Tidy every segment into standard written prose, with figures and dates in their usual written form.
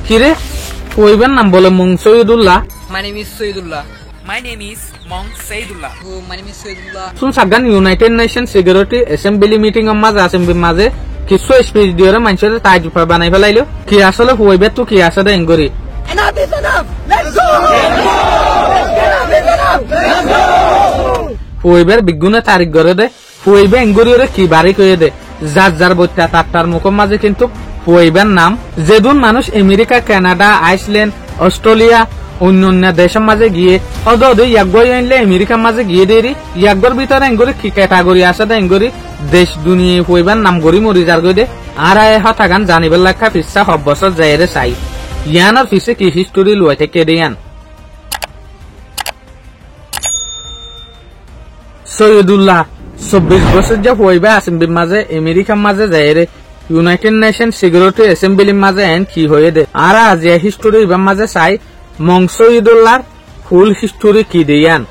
কিরে কইবেন নাম বলে Mong Saidullah My name is Saidullah. My name is Monk Saidullah. Oh, my name is Saidullah. শুন সাগান united nation security assembly meeting এর মাঝে অ্যাসেম্বলির মাঝে কিছু স্পিচ দিয়ে মানুষের তাজুব বানাই ফেলাইলো কি আসলে হইবে তো কি আছে দেন করি Enough is enough. Let's go. হইবের বিগুনে তারিখ করে দে হইবে এঙ্গুরিরে কি বাড়ি কইয়ে দে যার যার বইটা তার মুখের মাঝে কিন্তু হইবের নাম যেদুন মানুষ আমেরিকা কানাডা আইসল্যান্ড অস্ট্রেলিয়া অন্য দেশের মাঝে গিয়ে অদে ইয়াগই আনলে আমেরিকার মাঝে গিয়ে দেরি ইয়াগর ভিতরে এঙ্গুরি কি ক্যাটাগরি আছে দে এঙ্গুরি দেশ দুনিয়া হইবের নাম গরি মরি যার গই দে আর হতাগান জানিবার লেখা পিসা সব বছর যাইরে চাই ইয়ানোর পিছে কি হিস্টোরি লয় থেকে দেয়ান সৈয়দুল্লাহ 24 বছর যে হইবে অ্যাসেম্বলির মাঝে আমেরিকার মাঝে যাইরে ইউনাইটেড নেশন সিকিউরিটি অ্যাসেম্বলির মাঝে এন কি হয়ে দে আর আজ হিস্টোরি এর মাঝে চাই মং সৈয়দুল্লাহর ফুল হিস্টোরি কি দেয়ান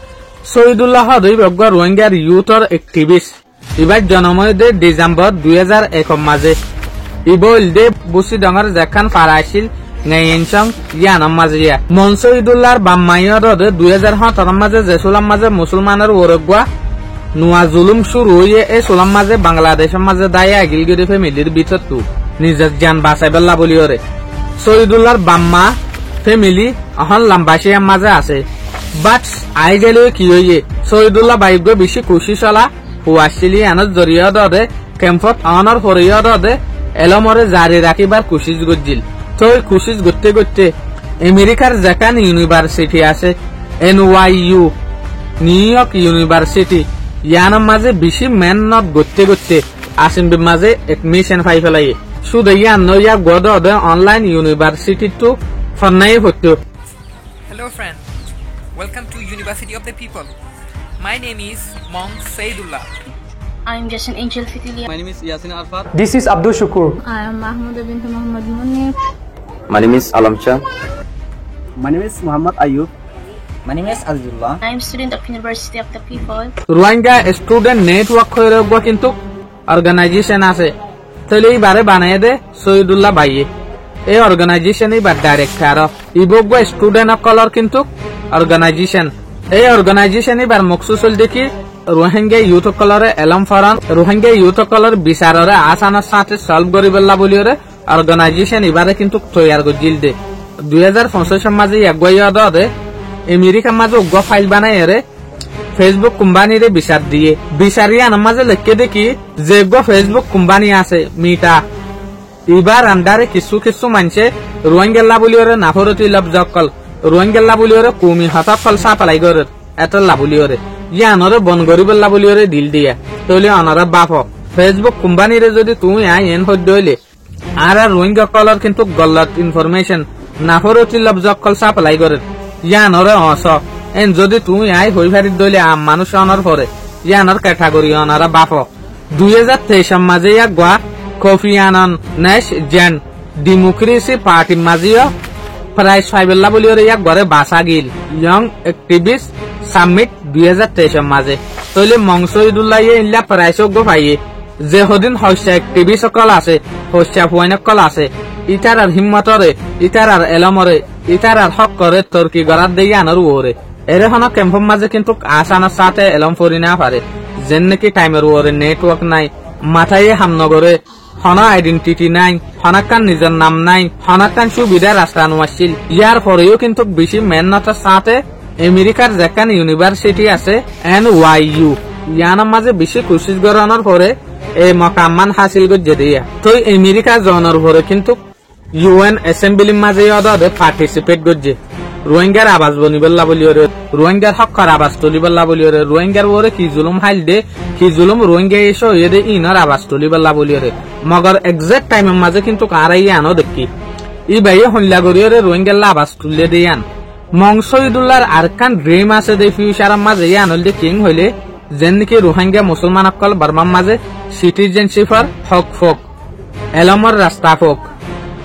সৈয়দুল্লাহ হদই বগ্গা রোহিঙ্গার ইউথর অ্যাক্টিভিস্ট এবার জন্ম দে ডিসেম্বর 2001 মাঝে ইবল দে বুসি ডঙ্গর যেখান ফারাইছিল নেইনচং ইয়ানাম মাঝে মং সৈয়দুল্লাহর বাম্মাইয়র 2017 মাঝে জেসুলাম মাঝে মুসলমানের ওরগা নুয়া জুলুম শুরু হয়ে এই সোলাম মাঝে বাংলাদেশের মাঝে দায় গিলগিরি ফ্যামিলির ভিতর তো নিজের জান বাঁচাইবেলা বলি ওরে সৈয়দুল্লাহর বাম্মা ফ্যামিলি এখন লাম্বাসিয়ার মাঝে আছে বাট আই গেলে কি হইয়ে সৈয়দুল্লাহ বাইব বেশি খুশি চলা হুয়াশিলি আনত জরিয়া দে ক্যাম্পত অনর ফরিয়া দে এলমরে জারি রাখিবার কোশিশ গজ্জিল তো কোশিশ করতে করতে আমেরিকার যেখান ইউনিভার্সিটি আছে NYU নিউ ইয়র্ক ইউনিভার্সিটি ইয়ানার মাঝে বেশি মেহনত করতে করতে আসেম্বলির মাঝে এডমিশন পাই ফেলাই শুধু ইয়ান নইয়া গদ অনলাইন ইউনিভার্সিটি তো ফন্নাই হতো Hello friend. Welcome to University of the People. My name is Monk Saidullah. I'm just an angel Fitilia. My name is Yasin Arfat. This is Abdul Shukur. I am Mahmouda bint Muhammad Munir. My name is Alam Shah. My name is Muhammad Ayub. My name is Azullah. I am student of University of the People. Rohingya student network হয়ে রাখবো কিন্তু organisation আছে তাহলে এইবারে বানিয়ে দে সৈয়দুল্লাহ ভাইয়ে এই organisation এইবার ডাইরেক্টর ইবগ্য স্টুডেন্ট কলর কিন্তু অর্গানাইজেশন এই অর্গানাইজেশন এইবার মকসুসল দেখি রোহিঙ্গা ইউথ কলরে এলম ফরান রোহিঙ্গা ইউথ কলর বিচাররে আসানোর সাথে সলভ করিবেলা বলি ওরে অর্গানাইজেশন এবারে কিন্তু তৈয়ার গজিল দে 2025 মাঝে একগয়া দে আমেরিকার মাঝে উগ্র ফাইল বানাই রে ফেসবুক কোম্পানির বিচার দিয়ে বিচারিয়া মাঝে লিখে দেখি যে ফেসবুক কোম্পানি আছে মিটা এবার আন্ডারে কিছু কিছু মানুষে রোহিঙ্গা বলি ওরে নাফরতি লব জকল রোহিঙ্গা বলি ওরে কুমি হঠাৎ ফলসা পালাই করে এত লাভলি ওরে ইয়ানরে বন গরিবল্লা বলি ওরে দিল দিয়া তাহলে অনরা বাপ ফেসবুক কোম্পানির যদি তুমি আই এন হইতে হইলে আর রোহিঙ্গা কলর কিন্তু গলত ইনফরমেশন নাফরতি লব জকল সাপ্লাই করে ইয়ানরে অস এন যদি তুমি আই হই ফারি দইলে আম মানুষ অনর পরে ইয়ানর ক্যাটাগরি অনারা বাপ 2023 মাঝে এক গোয়া কফি আনন নেশ জেন ডেমোক্রেসি পার্টি মাঝিও প্রাইস ফাইবেল্লা বলি ওরে এক ঘরে বাসা গিল ইয়ং অ্যাক্টিভিস্ট সামিট 2023 মাঝে তইলে মং সৈয়দুল্লাহ ইল্লা প্রাইস গো পাইয়ে যে হদিন হইসা অ্যাক্টিভিস্ট সকল আছে হইসা ফুয়াইন সকল আছে ইতার আর হিম্মতরে ইতার আর এলমরে ইতার আর হক করে তুর্কি গরাত দেই আনর ওরে এরে হন ক্যাম্পের মাঝে কিন্তু আসানোর সাথে এলম ফরি না পারে যেন নাকি টাইমের ওরে নেটওয়ার্ক নাই মাথায় হামনগরে হনা আইডেন্টিটি নাই হনাকান নিজের নাম নাই হনাকান সুবিধা রাস্তা নোয়াছিল ইয়ার পরেও কিন্তু বেশি মেহনতের সাথে আমেরিকার যেখানে ইউনিভার্সিটি আছে NYU ইয়ানার মাঝে বেশি কোশিশ করানোর পরে এই মকামান হাসিল করছে দিয়া তো আমেরিকা জনের পরে কিন্তু UN অ্যাসেম্বলির মাঝে অদে পার্টিসিপেট করছে রোহিঙ্গার আবাস বনিবেল্লা বলি ওরে রোহিঙ্গার হক্কার আবাস তুলিবেল্লা বলি ওরে রোহিঙ্গার ওরে কি জুলুম হাইল দে কি জুলুম রোহিঙ্গা এসো এদে ইনর আবাস তুলিবেল্লা বলি ওরে মগর এক্সাক্ট টাইমের মাঝে কিন্তু কারাই আনো দেখি ই ভাই হল্লা করি ওরে রোহিঙ্গার আবাস তুলে দিয়ান মং সৈয়দুল্লাহর আরকান ড্রিম আছে দে ফিউচারের মাঝে আনল দে কিং হইলে যেন নাকি রোহিঙ্গা মুসলমান অকল বার্মার মাঝে সিটিজেনশিপর হক ফোক এলমর রাস্তা ফোক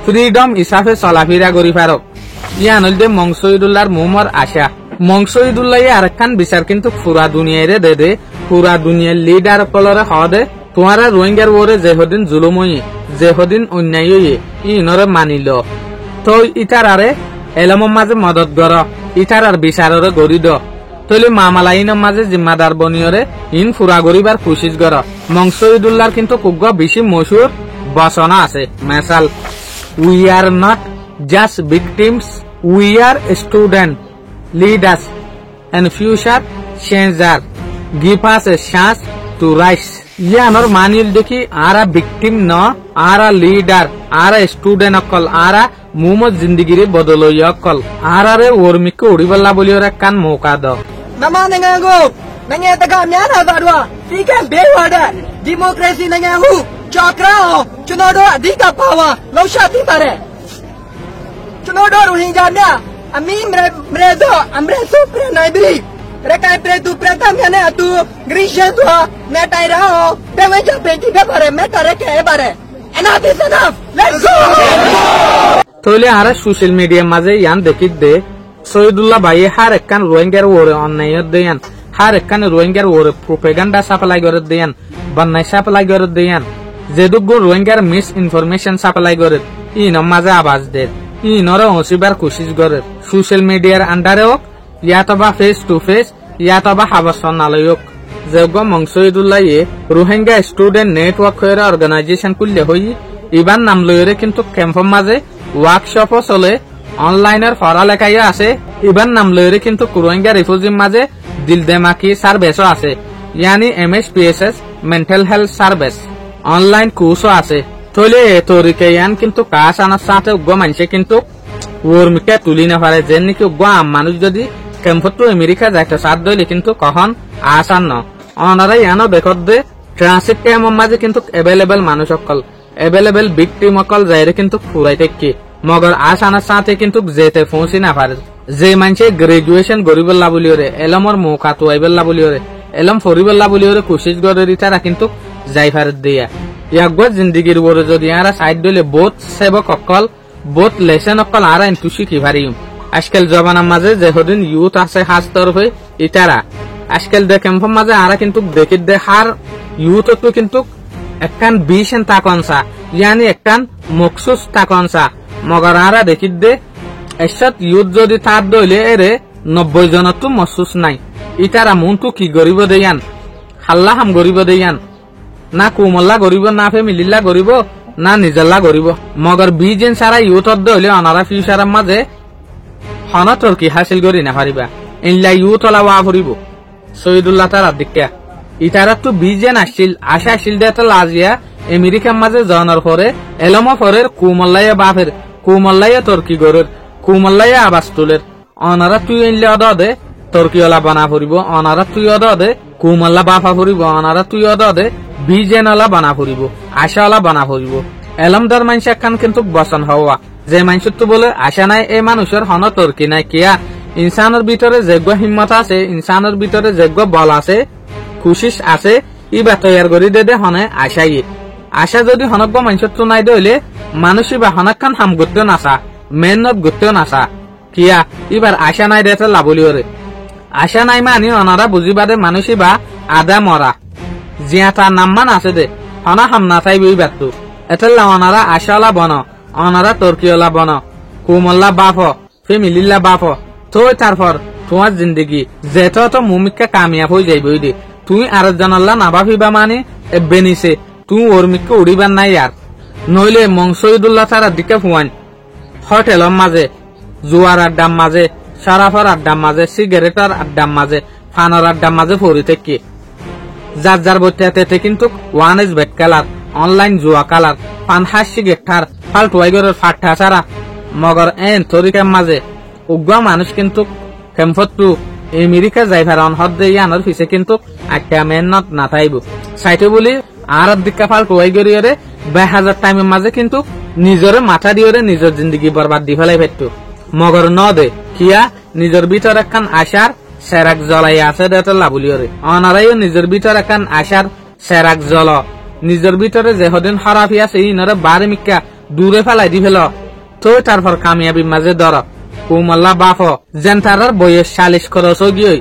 ফ্রিডম হিসাবে চলাফেরা করি পারক ইয়ানল দে মং সৈয়দুল্লাহর মুমর আশা মং সৈয়দুল্লাহ আরকান বিচার কিন্তু পুরা দুনিয়ারে দে পুরা দুনিয়ার লিডার কলরে হদে তোমারা রোহিঙ্গার ওরে যেহদিন জুলুম হই যেহদিন অন্যায় হই ইনরে মানিল তো ইটারারে এলমর মাঝে মদত গর ইটারার বিচাররে গড়ি দ তৈলি মামালাইনের মাঝে জিম্মাদার বনিয়রে ইন ফুরা গরিবার কোশিশ গর মংসইদুল্লাহর কিন্তু কুগ্গ বেশি মশুর বসনা আছে মেসাল we are not just victims we are student leaders and future changer give us a chance to rise ye anor manil dekhi ara victim no ara leader ara student okol ara mumo zindagi re bodoloy okol ara re ormikko uriballa boli ora kan moka do Mama nangai ko nangai taka mya na sa dwa tikan be wa da democracy nangai hu chakra chuno do adhika pawa law sha tin tare chuno do rohingya mya Ami mredo amreso pre naibri rekai pre tu preta mene atu grisha tu me taira ho te me ja penti be bare me tare ke bare enough is enough let's go tole ara social media maze yan dekit de Soidullah baye har ekkan rohingya wore onnayot deyan har ekkan rohingya wore propaganda supply gore deyan bannai supply gore deyan jeduggo rohingya misinformation supply gore ino maze abaz de ইনরে হসিবার কোশিশ করে social মিডিয়ার আন্ডারে হোক ইয়াতবা face to face ইয়াতবা হাবাসনালয় হোক যেগ মংসইদুল্লাহ Rohingya student network হয়ে organisation খুললে হই ইবার নাম লইরে কিন্তু ক্যাম্পের মাঝে ওয়ার্কশপও চলে অনলাইনের পড়ালেখাই আছে ইবার নাম লইরে কিন্তু রোহিঙ্গা রিফিউজির মাঝে দিল দেমাকি সার্ভিসও আছে ইয়ানি MSPSS mental health service online কোর্সও আছে তলে তরিকে ইয়ান কিন্তু কাজ আনার সাথে উগ্র মানুষে কিন্তু ওর্মিকে তুলি না পারে যে নাকি উগ্র মানুষ যদি ক্যাম্পত আমেরিকা যাইতে সাথ দইলে কিন্তু কখন আসান ন অনারা ইয়ানো দেখত দে ট্রানজিট ক্যাম্পের মাঝে কিন্তু অ্যাভেলেবল মানুষ অকল অ্যাভেলেবল ভিকটিম অকল যাইরে কিন্তু ফুরাইতে কি মগর আসানোর সাথে কিন্তু যেতে পৌঁছি না পারে যে মানুষে গ্রাজুয়েশন গরিবল্লা বলিওরে এলমর মৌকা তুয়াইবল্লা বলিওরে এলম ফরিবল্লা বলিওরে কোশিশ করে তারা কিন্তু যাই পারে দিয়া ইয়াগো জিন্দিগির বড় যদি আরা সাইড দলে বহুত সেবক অকল বহুত লেসন অকল আরা ইনটু শিখি পারিম আজকাল জবানার মাঝে যে হদিন ইউথ আছে হাজ তরফে ইতারা আজকাল দে ক্যাম্পের মাঝে আরা কিন্তু দেখিত দে হার ইউথ তো কিন্তু একখান বিশন তাকনসা ইয়ানি একখান মকসুস তাকনসা মগর আরা দেখিত দে এসত ইউথ যদি তার দইলে এরে 90 জনত তো মকসুস নাই ইতারা মনটু কি গরিব দেয়ান হাল্লা হাম গরিব দেয়ান না কুমল্লা গরিব না ফ্যামিলিল্লা গরিব না নিজল্লা গরিব মগর বিজেন সারা ইউথর দইলে অনারা ফিউচারের মাঝে হনতর কি হাসিল করি না পারিবা ইনলা ইউথ ওলা ফুরিব সৈয়দুল্লাহ তার দিকা ইতারা তো বিজেন আসছিল আশা আসছিল দে তো লাজিয়া আমেরিকার মাঝে জনার পরে এলম পরের কুমল্লাইয়া বাফের কুমল্লাইয়া তর্কি গরের কুমল্লাইয়া আবাস তুলের অনারা তুই ইনলা অদ দে তর্কিওলা বানা ফুরিব অনারা তুই অদ দে কুমল্লা বাফা ফুরিব অনারা তুই অদ দে বিজেনলা বানা ফুরিব আশাওয়ালা বানা ফুরিব এলমদার মানুষ একখান কিন্তু বসন হওয়া যে মানুষ তো বলে আশা নাই এই মানুষের হন তর্কি নাই কিয়া ইনসানের ভিতরে যোগ্য হিম্মত আছে ইনসানের ভিতরে যোগ্য বল আছে খুশিস আছে ইবা তৈয়ার করি দে দে হনে আশাই আশা যদি হনজ্ঞ মানুষের তো নাই দইলে মানুষই বা হনখান হাম করতেও নাসা মেহনত করতেও নাসা কিয়া এবার আশা নাই দে লাভলি ওরে আশা নাই মানি অনারা বুঝিবাদে মানুষই বা আদা মরা জিয়া তার নাম্মান আছে দে হনা হাম না চাইব এই ব্যক্ত এতেল্লা অনারা আশাওয়ালা বন অনারা তর্কিওয়ালা বন কুমল্লা বাফ ফ্যামিলিল্লা বাফ তো তারপর তোমার জিন্দগি যেত তো মুমিকা কামিয়াব হয়ে যাইব দে তুমি আর জনাল্লা না বাফিবা মানে বেনিছে তুমি ওর মিককে উড়িবার নাই আর নইলে মংসইদুল্লাহ তারা দিকে ফুয়ান হোটেলের মাঝে জুয়ার আড্ডার মাঝে সারাফার আড্ডার মাঝে সিগারেটার আড্ডার মাঝে ফানোর আড্ডার মাঝে ফরি থেকে যার যার বইতে কিন্তু one is bet colour online জুয়া কালার পান হাসি গেঠার ফাল্টু ওয়াইগরের ফাট্টা ছাড়া মগর এন তরিকার মাঝে উগ্র মানুষ কিন্তু ক্যাম্পটু আমেরিকা যাইভার অনহদ দিয়ে আনার পিছে কিন্তু একটা মেহনত না থাইব সাইটে বলি আর দিকা ফাল্টু ওয়াইগরিয়রে 2000 টাইমের মাঝে কিন্তু নিজরে মাথা দিয়রে নিজের জিন্দগি বরবাদ দি ফেলাই ফেটতো মগর ন দে কিয়া নিজের ভিতর একখান আশার সেরাক জ্বলাই আছে দেতে লাভলিয়রে অনারাইও নিজের ভিতর একখান আশার সেরাক জ্বল নিজের ভিতরে যে হদিন খারাপি আছে ইনরে বারে মিক্কা দূরে ফেলাই দি ফেল তো তারপর কামিয়াবি মাঝে ধর কুমল্লা বাফ যেন তারার বয়স 40 খরচ গিয়ে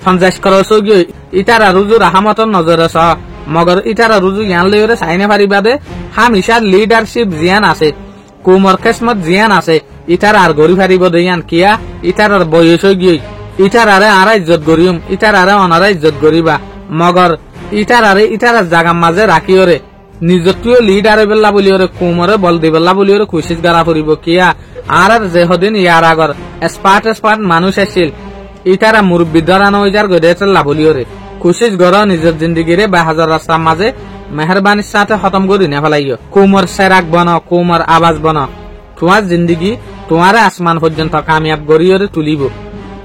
50 খরচ গিয়ে ইতারা রুজু রাহামতর নজরে স মগর ইতারা রুজু জ্ঞান লইরে চাইনে পারিবাদে হামিশার লিডারশিপ জিয়ান আছে কুমর কিসমত জিয়ান আছে ইটার আর গরি ফারিব দেয়ান কিয়া ইটার আর বয়স হই গই ইটার আরে আরা ইজ্জত গরিম ইটার আরে অনারা ইজ্জত গরিবা মগর ইটার জাগা মাঝে রাখিওরে নিজত্বীয় লিডার বেলা বলিওরে কুমরে বল দিবেলা বলিওরে খুশিস গারা ফুরিব কিয়া আর যে হদিন ইয়ার আগর এসপার্ট মানুষ আসিল ইটারা মুরব্বী ধরানো ইজার গদেলা বলিওরে খুশিস গর নিজের জিন্দিগিরে 2000 রাস্তার মাঝে মেহরবানির সাথে খতম করি না ফেলাইও কুমর সেরাক বন কুমর আওয়াজ বন তোমার জিন্দিগি তোমার আসমান পর্যন্ত কামিয়াব গরিওরে তুলিব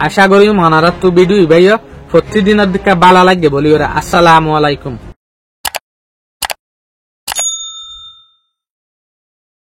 আশা করি মনারত তো ভিডিও ভাইও প্রতিদিনের দিকে ভালো লাগে বলিওরে আসসালামু আলাইকুম।